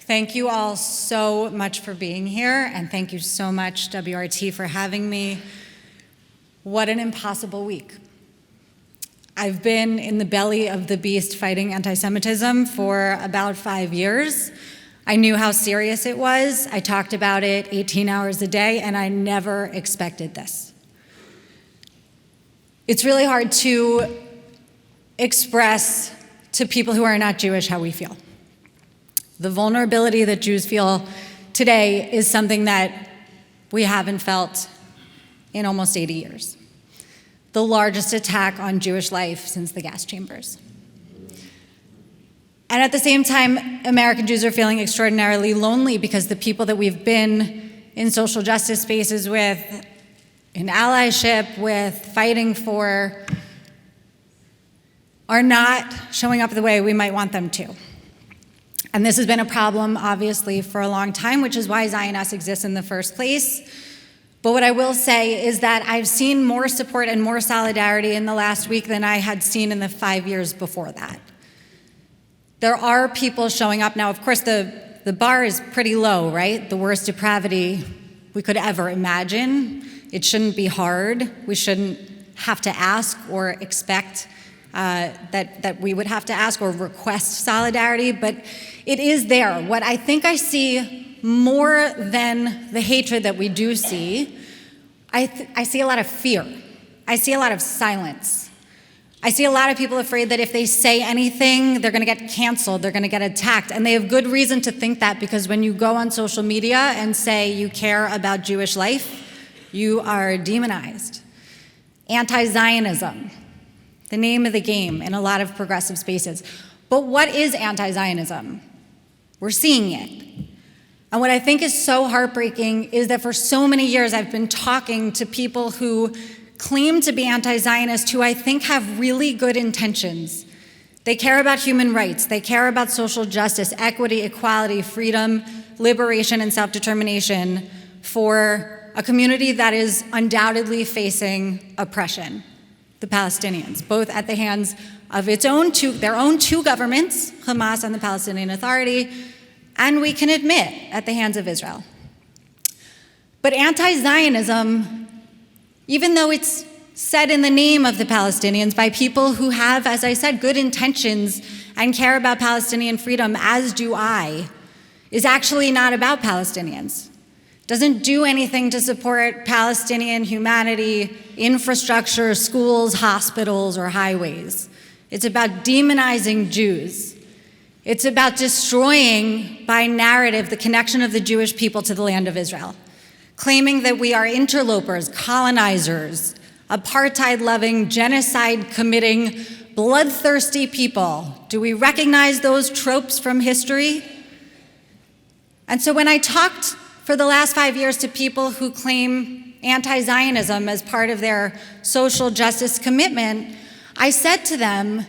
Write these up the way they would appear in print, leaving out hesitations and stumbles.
Thank you all so much for being here, and thank you so much, WRT, for having me. What an impossible week. I've been in the belly of the beast fighting anti-Semitism for about 5 years. I knew how serious it was. I talked about it 18 hours a day, and I never expected this. It's really hard to express to people who are not Jewish how we feel. The vulnerability that Jews feel today is something that we haven't felt in almost 80 years. The largest attack on Jewish life since the gas chambers. And at the same time, American Jews are feeling extraordinarily lonely because the people that we've been in social justice spaces with, in allyship with, fighting for, are not showing up the way we might want them to. And this has been a problem, obviously, for a long time, which is why Zionists exist in the first place. But what I will say is that I've seen more support and more solidarity in the last week than I had seen in the 5 years before that. There are people showing up now. Of course, the bar is pretty low, right? The worst depravity we could ever imagine. It shouldn't be hard. We shouldn't have to ask or expect that we would have to ask or request solidarity, but it is there. What I think I see more than the hatred that we do see, I see a lot of fear. I see a lot of silence. I see a lot of people afraid that if they say anything, they're going to get canceled, they're going to get attacked, and they have good reason to think that, because when you go on social media and say you care about Jewish life, you are demonized. Anti-Zionism, the name of the game in a lot of progressive spaces. But what is anti-Zionism? We're seeing it. And what I think is so heartbreaking is that for so many years I've been talking to people who claim to be anti-Zionist who I think have really good intentions. They care about human rights. They care about social justice, equity, equality, freedom, liberation, and self-determination for a community that is undoubtedly facing oppression. The Palestinians, both at the hands of their own two governments, Hamas and the Palestinian Authority, and we can admit, at the hands of Israel. But anti-Zionism, even though it's said in the name of the Palestinians by people who have, as I said, good intentions and care about Palestinian freedom, as do I, is actually not about Palestinians. Doesn't do anything to support Palestinian humanity, infrastructure, schools, hospitals, or highways. It's about demonizing Jews. It's about destroying, by narrative, the connection of the Jewish people to the land of Israel, claiming that we are interlopers, colonizers, apartheid-loving, genocide-committing, bloodthirsty people. Do we recognize those tropes from history? And so when I talked for the last 5 years to people who claim anti-Zionism as part of their social justice commitment, I said to them,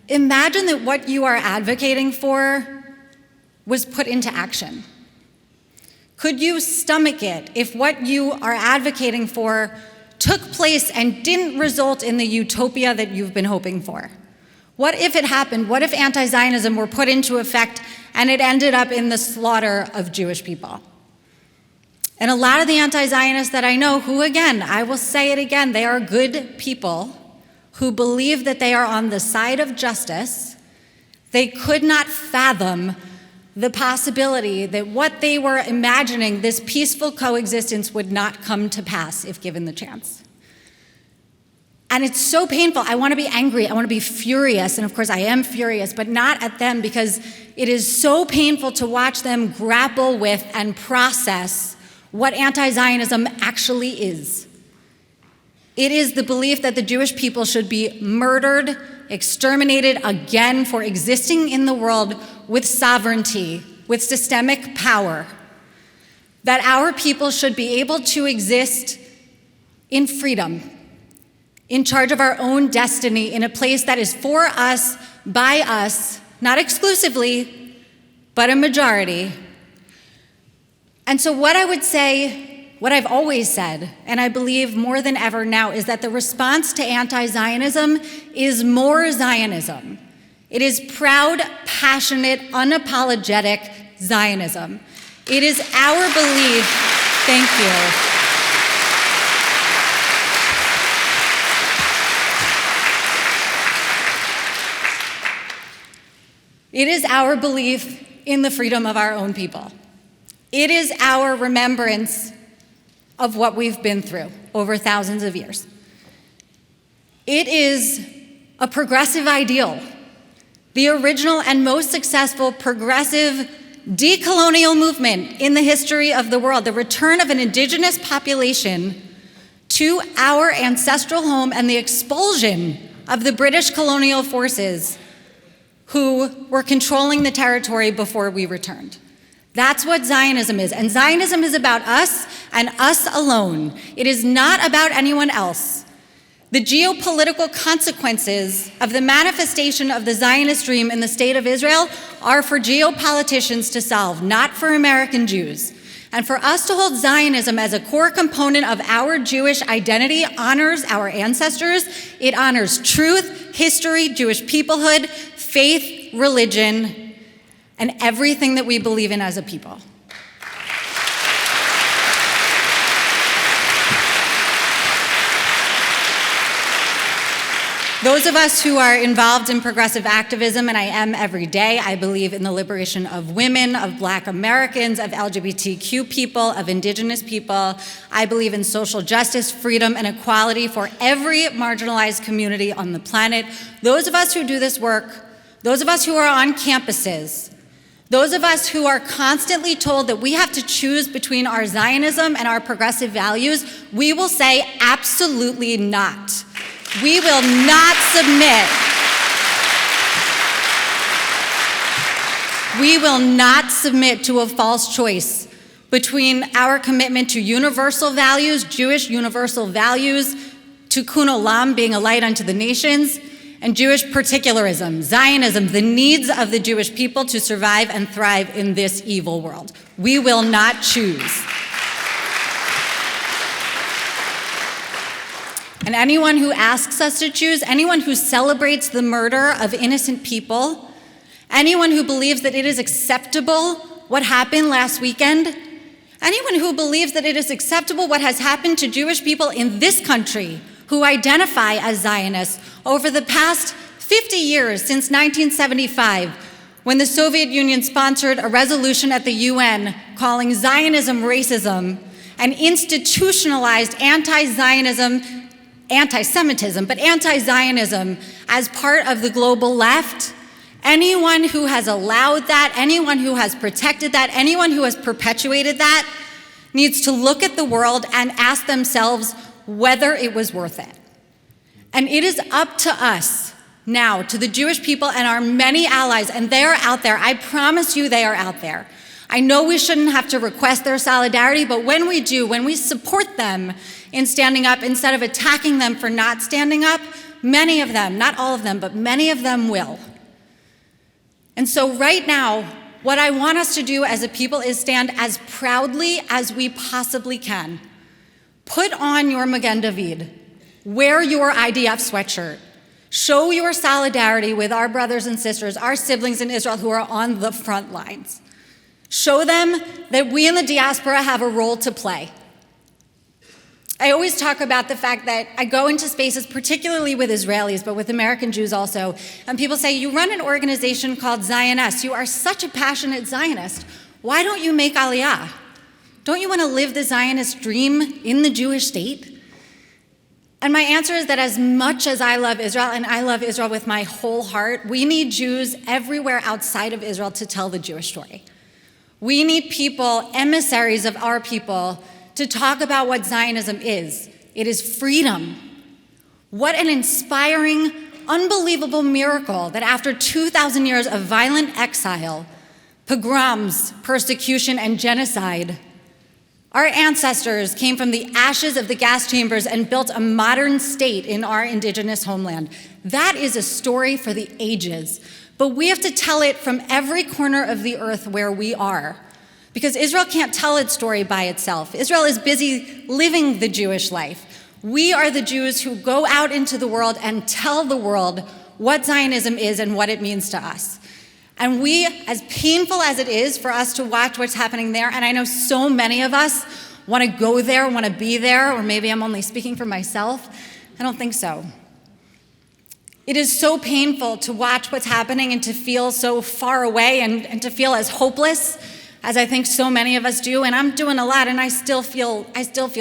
imagine that what you are advocating for was put into action. Could you stomach it if what you are advocating for took place and didn't result in the utopia that you've been hoping for? What if it happened? What if anti-Zionism were put into effect and it ended up in the slaughter of Jewish people? And a lot of the anti-Zionists that I know, who again, I will say it again, they are good people who believe that they are on the side of justice, they could not fathom the possibility that what they were imagining, this peaceful coexistence, would not come to pass if given the chance. And it's so painful. I want to be angry. I want to be furious. And of course, I am furious, but not at them, because it is so painful to watch them grapple with and process what anti-Zionism actually is. It is the belief that the Jewish people should be murdered, exterminated again for existing in the world with sovereignty, with systemic power. That our people should be able to exist in freedom, in charge of our own destiny, in a place that is for us, by us, not exclusively, but a majority. And so what I would say, what I've always said, and I believe more than ever now, is that the response to anti-Zionism is more Zionism. It is proud, passionate, unapologetic Zionism. It is our belief, thank you. It is our belief in the freedom of our own people. It is our remembrance of what we've been through over thousands of years. It is a progressive ideal, the original and most successful progressive decolonial movement in the history of the world, the return of an indigenous population to our ancestral home and the expulsion of the British colonial forces who were controlling the territory before we returned. That's what Zionism is. And Zionism is about us and us alone. It is not about anyone else. The geopolitical consequences of the manifestation of the Zionist dream in the state of Israel are for geopoliticians to solve, not for American Jews. And for us to hold Zionism as a core component of our Jewish identity honors our ancestors. It honors truth, history, Jewish peoplehood, faith, religion, and everything that we believe in as a people. Those of us who are involved in progressive activism, and I am every day, I believe in the liberation of women, of Black Americans, of LGBTQ people, of Indigenous people. I believe in social justice, freedom, and equality for every marginalized community on the planet. Those of us who do this work, those of us who are on campuses, those of us who are constantly told that we have to choose between our Zionism and our progressive values, we will say absolutely not. We will not submit. We will not submit to a false choice between our commitment to universal values, Jewish universal values, tikkun olam, being a light unto the nations, and Jewish particularism, Zionism, the needs of the Jewish people to survive and thrive in this evil world. We will not choose. And anyone who asks us to choose, anyone who celebrates the murder of innocent people, anyone who believes that it is acceptable what happened last weekend, anyone who believes that it is acceptable what has happened to Jewish people in this country who identify as Zionists over the past 50 years since 1975, when the Soviet Union sponsored a resolution at the UN calling Zionism racism and institutionalized anti-Semitism, but anti-Zionism as part of the global left. Anyone who has allowed that, anyone who has protected that, anyone who has perpetuated that needs to look at the world and ask themselves whether it was worth it. And it is up to us now, to the Jewish people and our many allies, and they are out there. I promise you they are out there. I know we shouldn't have to request their solidarity, but when we do, when we support them in standing up instead of attacking them for not standing up, many of them, not all of them, but many of them will. And so right now, what I want us to do as a people is stand as proudly as we possibly can. Put on your Magen David, wear your IDF sweatshirt, show your solidarity with our brothers and sisters, our siblings in Israel who are on the front lines. Show them that we in the diaspora have a role to play. I always talk about the fact that I go into spaces, particularly with Israelis, but with American Jews also, and people say, you run an organization called Zionists. You are such a passionate Zionist. Why don't you make Aliyah? Don't you want to live the Zionist dream in the Jewish state? And my answer is that as much as I love Israel, and I love Israel with my whole heart, we need Jews everywhere outside of Israel to tell the Jewish story. We need people, emissaries of our people, to talk about what Zionism is. It is freedom. What an inspiring, unbelievable miracle that after 2,000 years of violent exile, pogroms, persecution, and genocide, our ancestors came from the ashes of the gas chambers and built a modern state in our indigenous homeland. That is a story for the ages, but we have to tell it from every corner of the earth where we are. Because Israel can't tell its story by itself. Israel is busy living the Jewish life. We are the Jews who go out into the world and tell the world what Zionism is and what it means to us. And we, as painful as it is for us to watch what's happening there, and I know so many of us want to go there, want to be there, or maybe I'm only speaking for myself. I don't think so. It is so painful to watch what's happening and to feel so far away and to feel as hopeless as I think so many of us do. And I'm doing a lot, and I still feel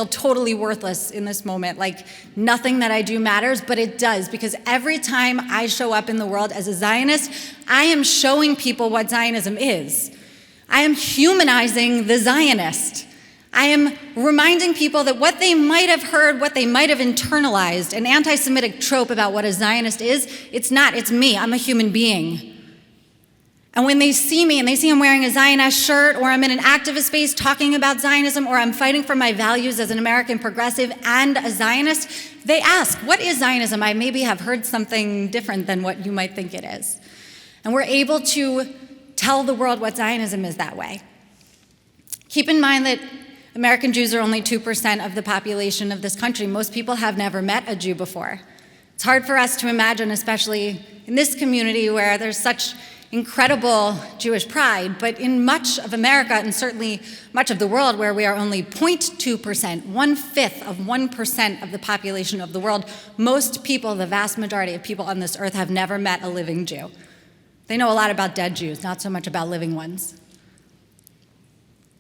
totally worthless in this moment. Like nothing that I do matters, but it does, because every time I show up in the world as a Zionist, I am showing people what Zionism is. I am humanizing the Zionist. I am reminding people that what they might have heard, what they might have internalized, an anti-Semitic trope about what a Zionist is, it's not, it's me. I'm a human being. And when they see me and they see I'm wearing a Zionist shirt, or I'm in an activist space talking about Zionism, or I'm fighting for my values as an American progressive and a Zionist, they ask, what is Zionism? I maybe have heard something different than what you might think it is. And we're able to tell the world what Zionism is that way. Keep in mind that American Jews are only 2% of the population of this country. Most people have never met a Jew before. It's hard for us to imagine, especially in this community where there's such incredible Jewish pride, but in much of America, and certainly much of the world, where we are only 0.2%, 1/5 of 1% of the population of the world, most people, the vast majority of people on this earth, have never met a living Jew. They know a lot about dead Jews, not so much about living ones.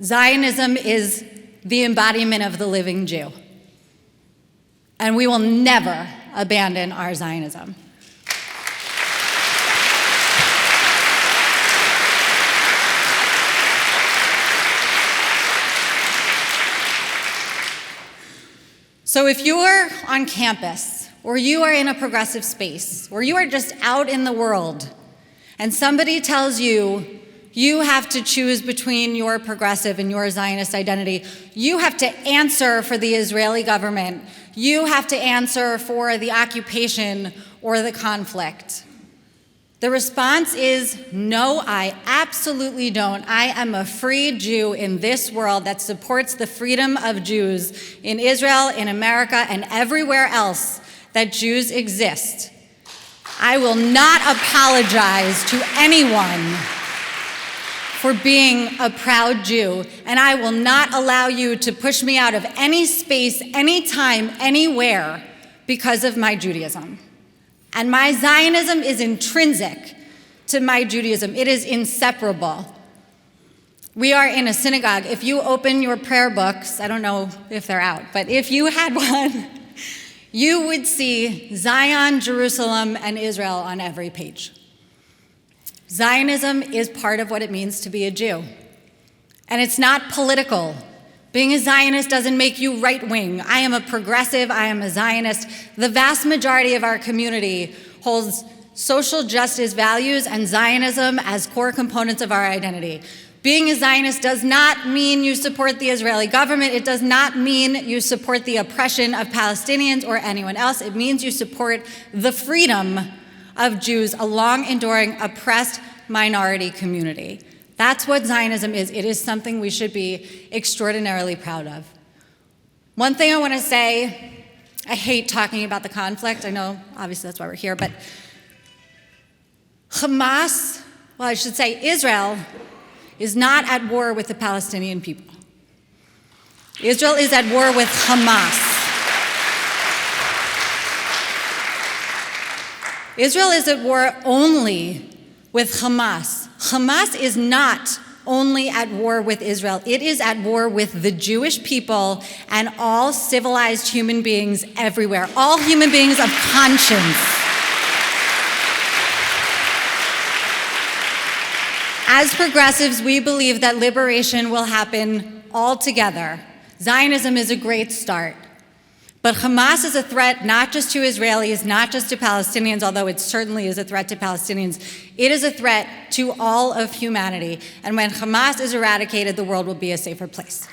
Zionism is the embodiment of the living Jew, and we will never abandon our Zionism. So if you are on campus, or you are in a progressive space, or you are just out in the world, and somebody tells you, you have to choose between your progressive and your Zionist identity, you have to answer for the Israeli government, you have to answer for the occupation or the conflict, the response is, no, I absolutely don't. I am a free Jew in this world that supports the freedom of Jews in Israel, in America, and everywhere else that Jews exist. I will not apologize to anyone for being a proud Jew, and I will not allow you to push me out of any space, anytime, anywhere because of my Judaism. And my Zionism is intrinsic to my Judaism. It is inseparable. We are in a synagogue. If you open your prayer books, I don't know if they're out, but if you had one, you would see Zion, Jerusalem, and Israel on every page. Zionism is part of what it means to be a Jew. And it's not political. Being a Zionist doesn't make you right-wing. I am a progressive, I am a Zionist. The vast majority of our community holds social justice values and Zionism as core components of our identity. Being a Zionist does not mean you support the Israeli government. It does not mean you support the oppression of Palestinians or anyone else. It means you support the freedom of Jews, a long-enduring oppressed minority community. That's what Zionism is. It is something we should be extraordinarily proud of. One thing I want to say, I hate talking about the conflict. I know, obviously, that's why we're here, but Hamas, well, I should say Israel, is not at war with the Palestinian people. Israel is at war with Hamas. Israel is at war only with Hamas. Hamas is not only at war with Israel. It is at war with the Jewish people and all civilized human beings everywhere, all human beings of conscience. As progressives, we believe that liberation will happen all together. Zionism is a great start. But Hamas is a threat not just to Israelis, not just to Palestinians, although it certainly is a threat to Palestinians. It is a threat to all of humanity. And when Hamas is eradicated, the world will be a safer place.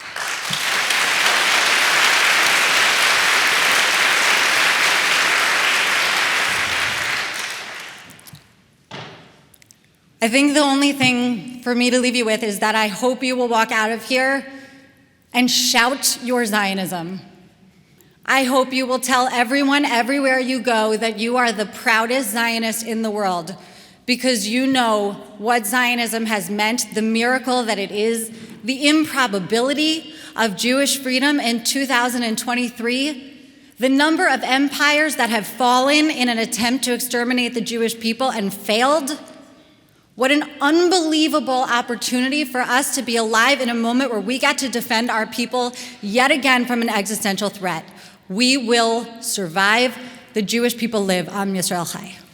I think the only thing for me to leave you with is that I hope you will walk out of here and shout your Zionism. I hope you will tell everyone everywhere you go that you are the proudest Zionist in the world, because you know what Zionism has meant, the miracle that it is, the improbability of Jewish freedom in 2023, the number of empires that have fallen in an attempt to exterminate the Jewish people and failed. What an unbelievable opportunity for us to be alive in a moment where we got to defend our people yet again from an existential threat. We will survive. The Jewish people live. Am Yisrael Chai.